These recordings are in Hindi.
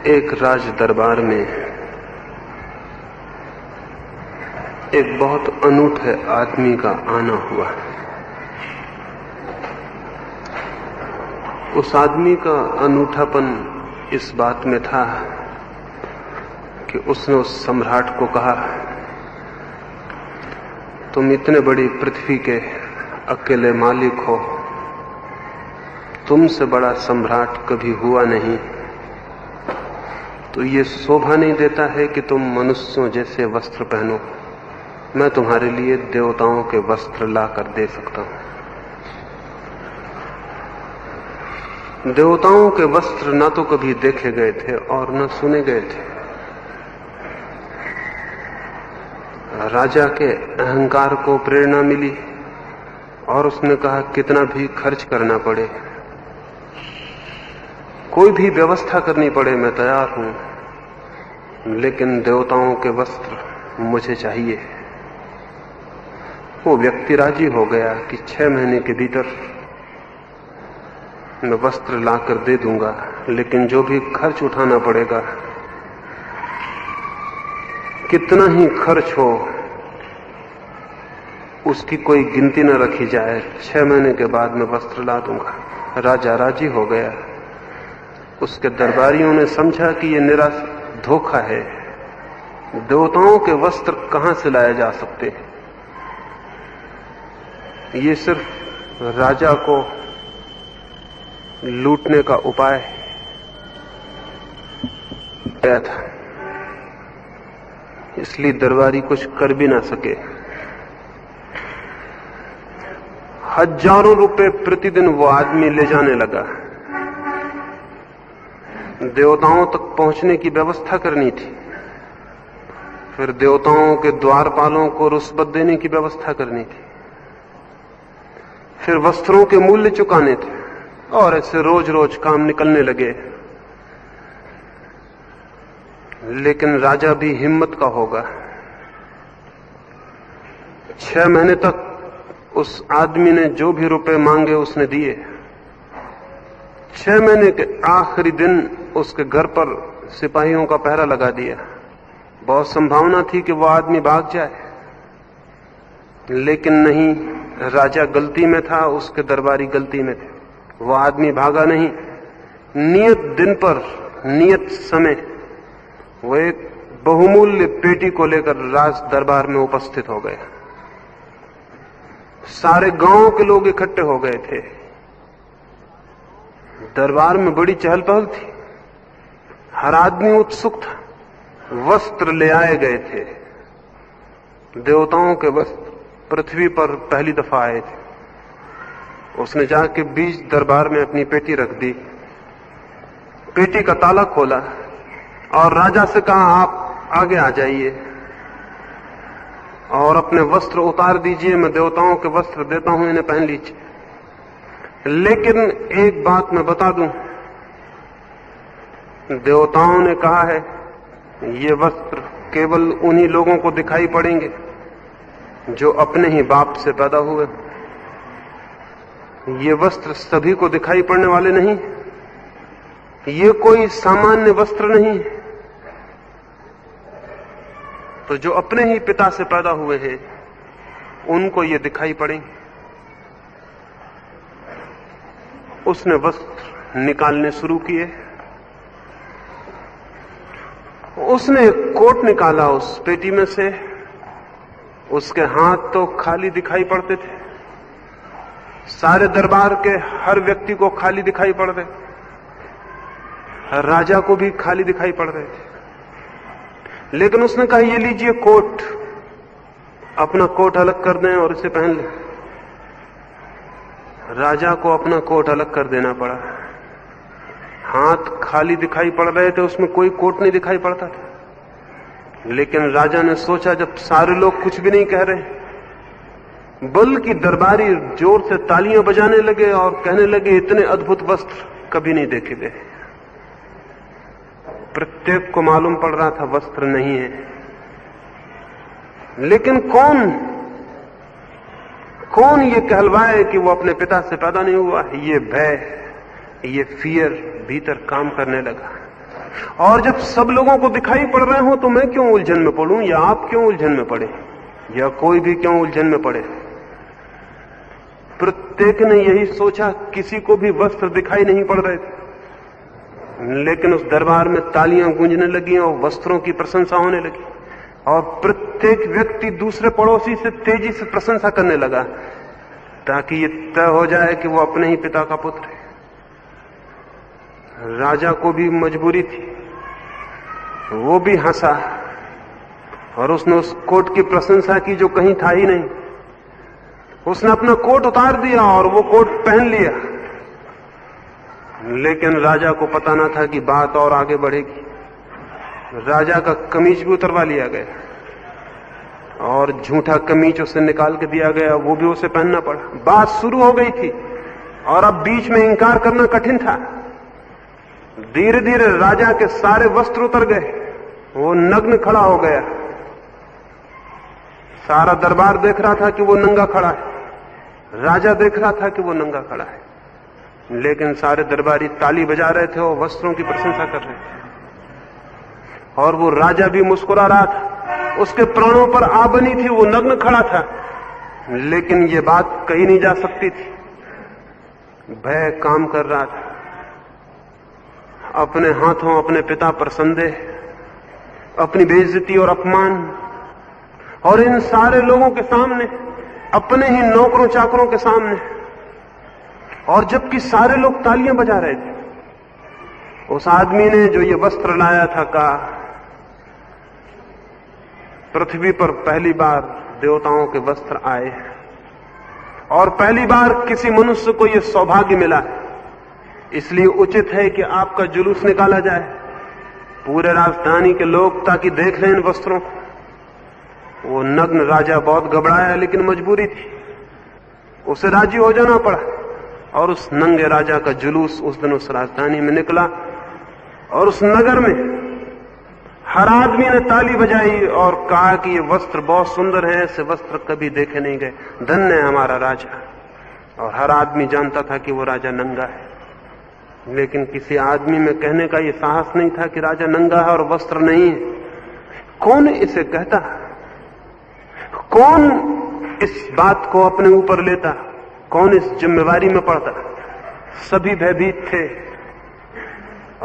एक राज दरबार में एक बहुत अनूठे आदमी का आना हुआ। उस आदमी का अनूठापन इस बात में था कि उसने उस सम्राट को कहा, तुम इतने बड़ी पृथ्वी के अकेले मालिक हो, तुमसे बड़ा सम्राट कभी हुआ नहीं, तो ये शोभा नहीं देता है कि तुम मनुष्यों जैसे वस्त्र पहनो। मैं तुम्हारे लिए देवताओं के वस्त्र लाकर दे सकता हूं। देवताओं के वस्त्र ना तो कभी देखे गए थे और न सुने गए थे। राजा के अहंकार को प्रेरणा मिली और उसने कहा, कितना भी खर्च करना पड़े, कोई भी व्यवस्था करनी पड़े, मैं तैयार हूं, लेकिन देवताओं के वस्त्र मुझे चाहिए। वो व्यक्ति राजी हो गया कि 6 महीने के भीतर मैं वस्त्र लाकर दे दूंगा, लेकिन जो भी खर्च उठाना पड़ेगा, कितना ही खर्च हो, उसकी कोई गिनती न रखी जाए, 6 महीने के बाद मैं वस्त्र ला दूंगा। राजा राजी हो गया। उसके दरबारियों ने समझा कि यह निरा धोखा है, देवताओं के वस्त्र कहां से लाए जा सकते हैं। ये सिर्फ राजा को लूटने का उपाय था, इसलिए दरबारी कुछ कर भी ना सके। हजारों रुपए प्रतिदिन वो आदमी ले जाने लगा। देवताओं तक पहुंचने की व्यवस्था करनी थी, फिर देवताओं के द्वारपालों को रुष्वत देने की व्यवस्था करनी थी, फिर वस्त्रों के मूल्य चुकाने थे, और ऐसे रोज रोज काम निकलने लगे। लेकिन राजा भी हिम्मत का होगा। 6 महीने तक उस आदमी ने जो भी रुपए मांगे उसने दिए। 6 महीने के आखिरी दिन उसके घर पर सिपाहियों का पहरा लगा दिया। बहुत संभावना थी कि वो आदमी भाग जाए, लेकिन नहीं, राजा गलती में था, उसके दरबारी गलती में थे। वो आदमी भागा नहीं। नियत दिन पर, नियत समय, वो एक बहुमूल्य पेटी को लेकर राज दरबार में उपस्थित हो गया। सारे गांव के लोग इकट्ठे हो गए थे। दरबार में बड़ी चहल पहल थी, हर आदमी उत्सुक था। वस्त्र ले आए गए थे, देवताओं के वस्त्र पृथ्वी पर पहली दफा आए थे। उसने जाके बीच दरबार में अपनी पेटी रख दी, पेटी का ताला खोला और राजा से कहा, आप आगे आ जाइए और अपने वस्त्र उतार दीजिए, मैं देवताओं के वस्त्र देता हूं, इन्हें पहन लीजिए। लेकिन एक बात मैं बता दूं, देवताओं ने कहा है ये वस्त्र केवल उन्हीं लोगों को दिखाई पड़ेंगे जो अपने ही बाप से पैदा हुए। ये वस्त्र सभी को दिखाई पड़ने वाले नहीं, ये कोई सामान्य वस्त्र नहीं। तो जो अपने ही पिता से पैदा हुए हैं उनको ये दिखाई पड़ेंगे। उसने वस्त्र निकालने शुरू किए। उसने एक कोट निकाला उस पेटी में से। उसके हाथ तो खाली दिखाई पड़ते थे, सारे दरबार के हर व्यक्ति को खाली दिखाई पड़ रहे, राजा को भी खाली दिखाई पड़ रहे थे। लेकिन उसने कहा, ये लीजिए कोट, अपना कोट अलग कर दें और इसे पहन लें। राजा को अपना कोट अलग कर देना पड़ा। हाथ खाली दिखाई पड़ रहे थे, उसमें कोई कोट नहीं दिखाई पड़ता था। लेकिन राजा ने सोचा, जब सारे लोग कुछ भी नहीं कह रहे, बल्कि दरबारी जोर से तालियां बजाने लगे और कहने लगे, इतने अद्भुत वस्त्र कभी नहीं देखे गए। प्रत्येक को मालूम पड़ रहा था वस्त्र नहीं है, लेकिन कौन ये कहलवाए कि वो अपने पिता से पैदा नहीं हुआ। ये भय, ये फियर भीतर काम करने लगा। और जब सब लोगों को दिखाई पड़ रहे हो तो मैं क्यों उलझन में पड़ूं, या आप क्यों उलझन में पड़े, या कोई भी क्यों उलझन में पड़े। प्रत्येक ने यही सोचा, किसी को भी वस्त्र दिखाई नहीं पड़ रहे थे, लेकिन उस दरबार में तालियां गूंजने लगी और वस्त्रों की प्रशंसा होने लगी, और प्रत्येक व्यक्ति दूसरे पड़ोसी से तेजी से प्रशंसा करने लगा, ताकि ये तय हो जाए कि वो अपने ही पिता का पुत्र है। राजा को भी मजबूरी थी, वो भी हंसा और उसने उस कोट की प्रशंसा की जो कहीं था ही नहीं। उसने अपना कोट उतार दिया और वो कोट पहन लिया, लेकिन राजा को पता ना था कि बात और आगे बढ़ेगी। राजा का कमीज भी उतरवा लिया गया और झूठा कमीज उसे निकाल के दिया गया, वो भी उसे पहनना पड़ा। बात शुरू हो गई थी और अब बीच में इंकार करना कठिन था। धीरे धीरे राजा के सारे वस्त्र उतर गए, वो नग्न खड़ा हो गया। सारा दरबार देख रहा था कि वो नंगा खड़ा है, राजा देख रहा था कि वो नंगा खड़ा है, लेकिन सारे दरबारी ताली बजा रहे थे और वस्त्रों की प्रशंसा कर रहे थे। और वो राजा भी मुस्कुरा रहा था, उसके प्राणों पर आ बनी थी, वो नग्न खड़ा था, लेकिन ये बात कही नहीं जा सकती थी। भय काम कर रहा था। अपने हाथों अपने पिता पर संदेह, अपनी बेइज्जती और अपमान, और इन सारे लोगों के सामने, अपने ही नौकरों चाकरों के सामने, और जबकि सारे लोग तालियां बजा रहे थे। उस आदमी ने जो ये वस्त्र लाया था कहा, पृथ्वी पर पहली बार देवताओं के वस्त्र आए और पहली बार किसी मनुष्य को यह सौभाग्य मिला, इसलिए उचित है कि आपका जुलूस निकाला जाए, पूरे राजधानी के लोग ताकि देख लें इन वस्त्रों को। वो नग्न राजा बहुत घबराया, लेकिन मजबूरी थी, उसे राजी हो जाना पड़ा, और उस नंगे राजा का जुलूस उस दिन उस राजधानी में निकला, और उस नगर में हर आदमी ने ताली बजाई और कहा कि ये वस्त्र बहुत सुंदर है, ऐसे वस्त्र कभी देखे नहीं गए, धन्य है हमारा राजा। और हर आदमी जानता था कि वो राजा नंगा है, लेकिन किसी आदमी में कहने का ये साहस नहीं था कि राजा नंगा है और वस्त्र नहीं है। कौन इसे कहता, कौन इस बात को अपने ऊपर लेता, कौन इस जिम्मेवारी में पड़ता। सभी भयभीत थे,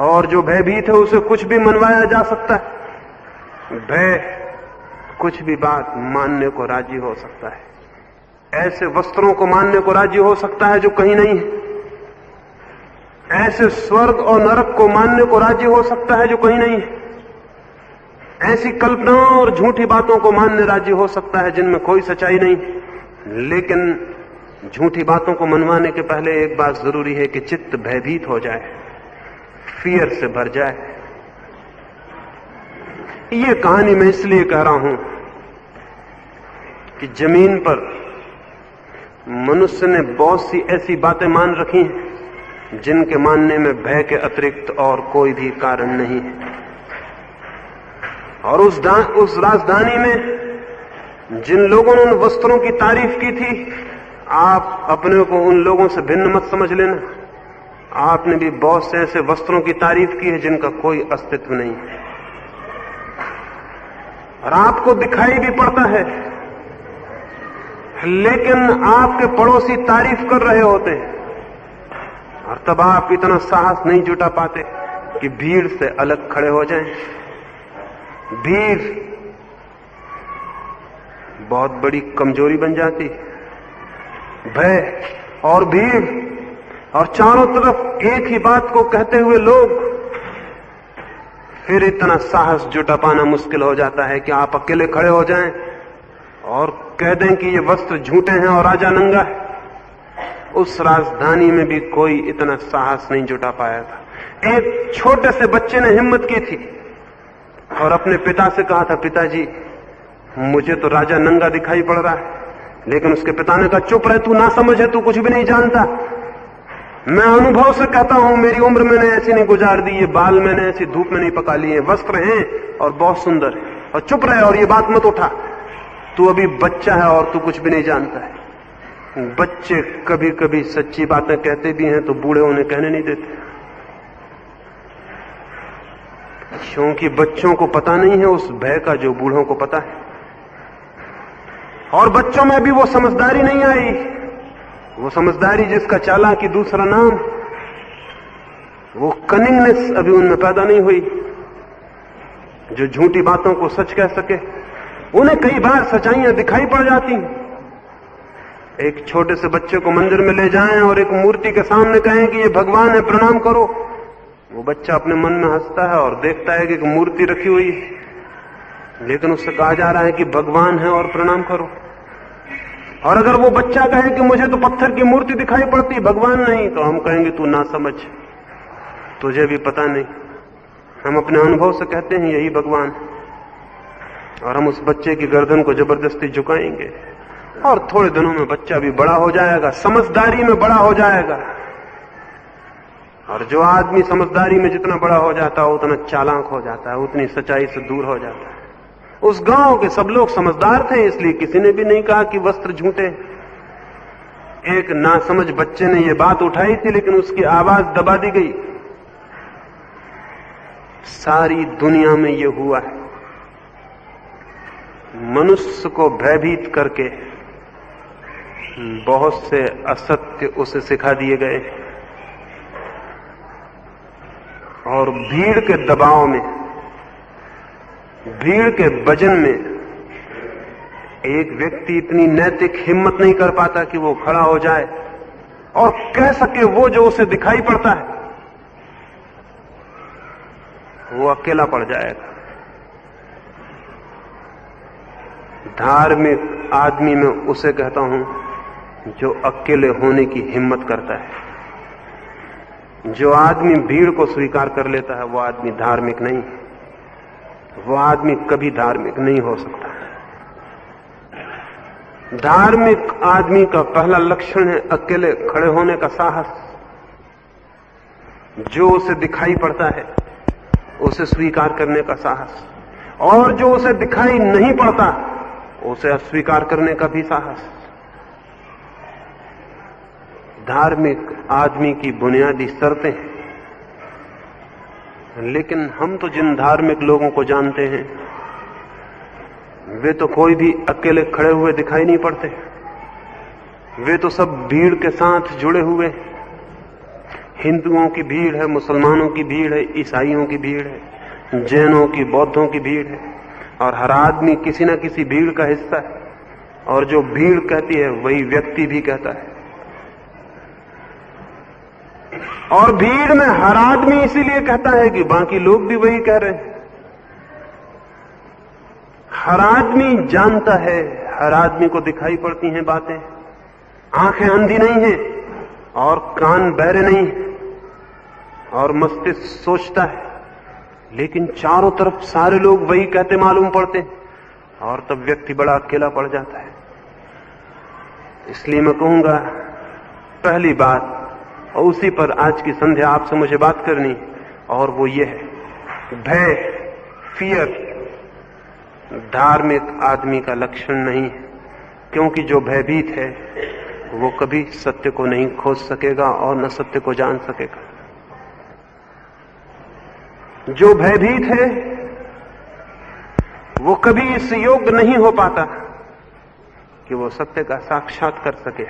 और जो भयभीत है उसे कुछ भी मनवाया जा सकता है। भय कुछ भी बात मानने को राजी हो सकता है। ऐसे वस्त्रों को मानने को राजी हो सकता है जो कहीं नहीं है, ऐसे स्वर्ग और नरक को मानने को राजी हो सकता है जो कहीं नहीं है, ऐसी कल्पनाओं और झूठी बातों को मानने राजी हो सकता है जिनमें कोई सच्चाई नहीं। लेकिन झूठी बातों को मनवाने के पहले एक बात जरूरी है कि चित्त भयभीत हो जाए, फियर से भर जाए। ये कहानी मैं इसलिए कह रहा हूं कि जमीन पर मनुष्य ने बहुत सी ऐसी बातें मान रखी हैं जिनके मानने में भय के अतिरिक्त और कोई भी कारण नहीं है। और उस राजधानी में जिन लोगों ने उन वस्त्रों की तारीफ की थी, आप अपने को उन लोगों से भिन्न मत समझ लेना। आपने भी बहुत से ऐसे वस्त्रों की तारीफ की है जिनका कोई अस्तित्व नहीं है, और आपको दिखाई भी पड़ता है, लेकिन आपके पड़ोसी तारीफ कर रहे होते हैं, और तब आप इतना साहस नहीं जुटा पाते कि भीड़ से अलग खड़े हो जाएं। भीड़ बहुत बड़ी कमजोरी बन जाती। भय और भीड़ और चारों तरफ एक ही बात को कहते हुए लोग, फिर इतना साहस जुटा पाना मुश्किल हो जाता है कि आप अकेले खड़े हो जाएं और कह दें कि ये वस्त्र झूठे हैं और राजा नंगा है। उस राजधानी में भी कोई इतना साहस नहीं जुटा पाया था। एक छोटे से बच्चे ने हिम्मत की थी और अपने पिता से कहा था, पिताजी मुझे तो राजा नंगा दिखाई पड़ रहा है। लेकिन उसके पिता ने कहा, चुप रहे, तू ना समझ है, तू कुछ भी नहीं जानता। मैं अनुभव से कहता हूं, मेरी उम्र मैंने ऐसी नहीं गुजार दी, ये बाल मैंने ऐसी धूप में नहीं पका लिए, वस्त्र हैं और बहुत सुंदर है, और चुप रहे और ये बात मत उठा, तू अभी बच्चा है और तू कुछ भी नहीं जानता है। बच्चे कभी कभी सच्ची बातें कहते भी हैं तो बूढ़े उन्हें कहने नहीं देते। क्योंकि बच्चों को पता नहीं है उस भय का जो बूढ़ों को पता है। और बच्चों में भी वो समझदारी नहीं आई, वो समझदारी जिसका चालाकी दूसरा नाम, वो कनिंगनेस अभी उनमें पैदा नहीं हुई जो झूठी बातों को सच कह सके। उन्हें कई बार सच्चाइयां दिखाई पड़ जाती हैं। एक छोटे से बच्चे को मंदिर में ले जाएं और एक मूर्ति के सामने कहें कि ये भगवान है, प्रणाम करो, वो बच्चा अपने मन में हंसता है और देखता है कि एक मूर्ति रखी हुई है, लेकिन उससे कहा जा रहा है कि भगवान है और प्रणाम करो। और अगर वो बच्चा कहे कि मुझे तो पत्थर की मूर्ति दिखाई पड़ती, भगवान नहीं, तो हम कहेंगे तू ना समझ, तुझे भी पता नहीं। हम अपने अनुभव से कहते हैं यही भगवान, और हम उस बच्चे की गर्दन को जबरदस्ती झुकाएंगे और थोड़े दिनों में बच्चा भी बड़ा हो जाएगा, समझदारी में बड़ा हो जाएगा। और जो आदमी समझदारी में जितना बड़ा हो जाता है उतना चालाक हो जाता है, उतनी सच्चाई से दूर हो जाता है। उस गांव के सब लोग समझदार थे, इसलिए किसी ने भी नहीं कहा कि वस्त्र झूठे। एक नासमझ बच्चे ने यह बात उठाई थी, लेकिन उसकी आवाज दबा दी गई। सारी दुनिया में यह हुआ है, मनुष्य को भयभीत करके बहुत से असत्य उसे सिखा दिए गए, और भीड़ के दबाव में, भीड़ के वजन में एक व्यक्ति इतनी नैतिक हिम्मत नहीं कर पाता कि वो खड़ा हो जाए और कह सके वो जो उसे दिखाई पड़ता है, वो अकेला पड़ जाएगा। धार्मिक आदमी में उसे कहता हूं जो अकेले होने की हिम्मत करता है। जो आदमी भीड़ को स्वीकार कर लेता है वो आदमी धार्मिक नहीं, वो आदमी कभी धार्मिक नहीं हो सकता। धार्मिक आदमी का पहला लक्षण है अकेले खड़े होने का साहस। जो उसे दिखाई पड़ता है उसे स्वीकार करने का साहस, और जो उसे दिखाई नहीं पड़ता उसे अस्वीकार करने का भी साहस। धार्मिक आदमी की बुनियादी शर्तें हैं। लेकिन हम तो जिन धार्मिक लोगों को जानते हैं वे तो कोई भी अकेले खड़े हुए दिखाई नहीं पड़ते, वे तो सब भीड़ के साथ जुड़े हुए। हिंदुओं की भीड़ है, मुसलमानों की भीड़ है, ईसाइयों की भीड़ है, जैनों की, बौद्धों की भीड़ है, और हर आदमी किसी न किसी भीड़ का हिस्सा है। और जो भीड़ कहती है वही व्यक्ति भी कहता है। और भीड़ में हर आदमी इसीलिए कहता है कि बाकी लोग भी वही कह रहे हैं। हर आदमी जानता है, हर आदमी को दिखाई पड़ती हैं बातें। आंखें अंधी नहीं हैं और कान बहरे नहीं हैं और मस्तिष्क सोचता है, लेकिन चारों तरफ सारे लोग वही कहते मालूम पड़ते हैं, और तब व्यक्ति बड़ा अकेला पड़ जाता है। इसलिए मैं कहूंगा पहली बात, और उसी पर आज की संध्या आपसे मुझे बात करनी, और वो ये है भय, फियर धार्मिक आदमी का लक्षण नहीं है। क्योंकि जो भयभीत है वो कभी सत्य को नहीं खोज सकेगा और न सत्य को जान सकेगा। जो भयभीत है वो कभी इस योग्य नहीं हो पाता कि वो सत्य का साक्षात कर सके।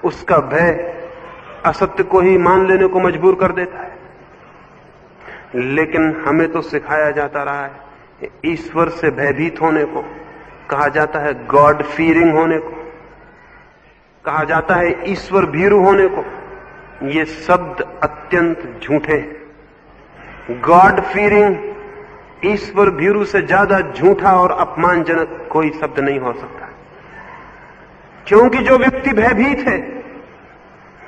उसका भय असत्य को ही मान लेने को मजबूर कर देता है। लेकिन हमें तो सिखाया जाता रहा है ईश्वर से भयभीत होने को, कहा जाता है गॉड फीयरिंग होने को, कहा जाता है ईश्वर भीरू होने को। ये शब्द अत्यंत झूठे हैं। गॉड फीयरिंग, ईश्वर भीरू से ज्यादा झूठा और अपमानजनक कोई शब्द नहीं हो सकता। क्योंकि जो व्यक्ति भयभीत है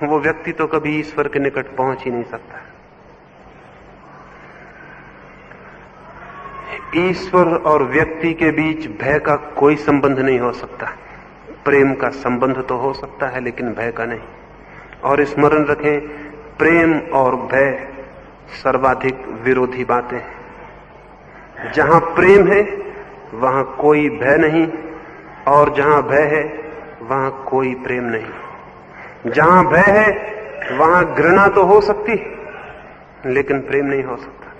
वो व्यक्ति तो कभी ईश्वर के निकट पहुंच ही नहीं सकता। ईश्वर और व्यक्ति के बीच भय का कोई संबंध नहीं हो सकता। प्रेम का संबंध तो हो सकता है लेकिन भय का नहीं। और स्मरण रखें, प्रेम और भय सर्वाधिक विरोधी बातें हैं। जहां प्रेम है वहां कोई भय नहीं, और जहां भय है वहां कोई प्रेम नहीं। जहां भय है वहां घृणा तो हो सकती है लेकिन प्रेम नहीं हो सकता।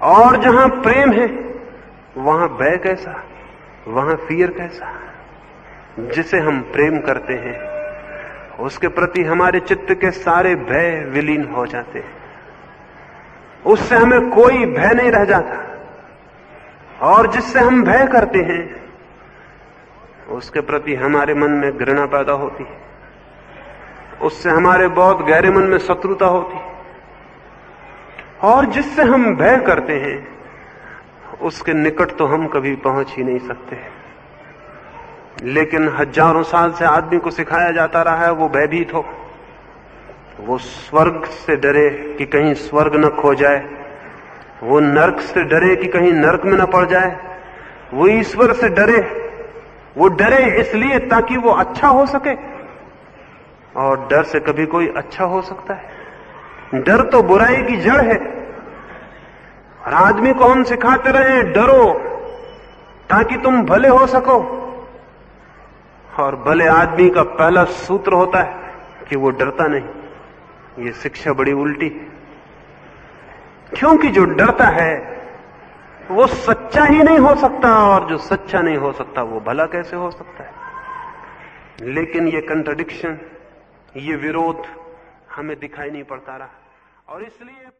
और जहां प्रेम है वहां भय कैसा, वहां फियर कैसा। जिसे हम प्रेम करते हैं उसके प्रति हमारे चित्त के सारे भय विलीन हो जाते हैं, उससे हमें कोई भय नहीं रह जाता। और जिससे हम भय करते हैं उसके प्रति हमारे मन में घृणा पैदा होती है, उससे हमारे बहुत गहरे मन में शत्रुता होती है। और जिससे हम भय करते हैं उसके निकट तो हम कभी पहुंच ही नहीं सकते। लेकिन हजारों साल से आदमी को सिखाया जाता रहा है वो भयभीत हो, वो स्वर्ग से डरे कि कहीं स्वर्ग न खो जाए, वो नरक से डरे कि कहीं नरक में न पड़ जाए, वो ईश्वर से डरे, वो डरे इसलिए ताकि वो अच्छा हो सके। और डर से कभी कोई अच्छा हो सकता है? डर तो बुराई की जड़ है। और आदमी को हम सिखाते रहे डरो ताकि तुम भले हो सको, और भले आदमी का पहला सूत्र होता है कि वो डरता नहीं। ये शिक्षा बड़ी उल्टी है, क्योंकि जो डरता है वो सच्चा ही नहीं हो सकता, और जो सच्चा नहीं हो सकता वो भला कैसे हो सकता है। लेकिन ये कंट्राडिक्शन, ये विरोध हमें दिखाई नहीं पड़ता रहा, और इसलिए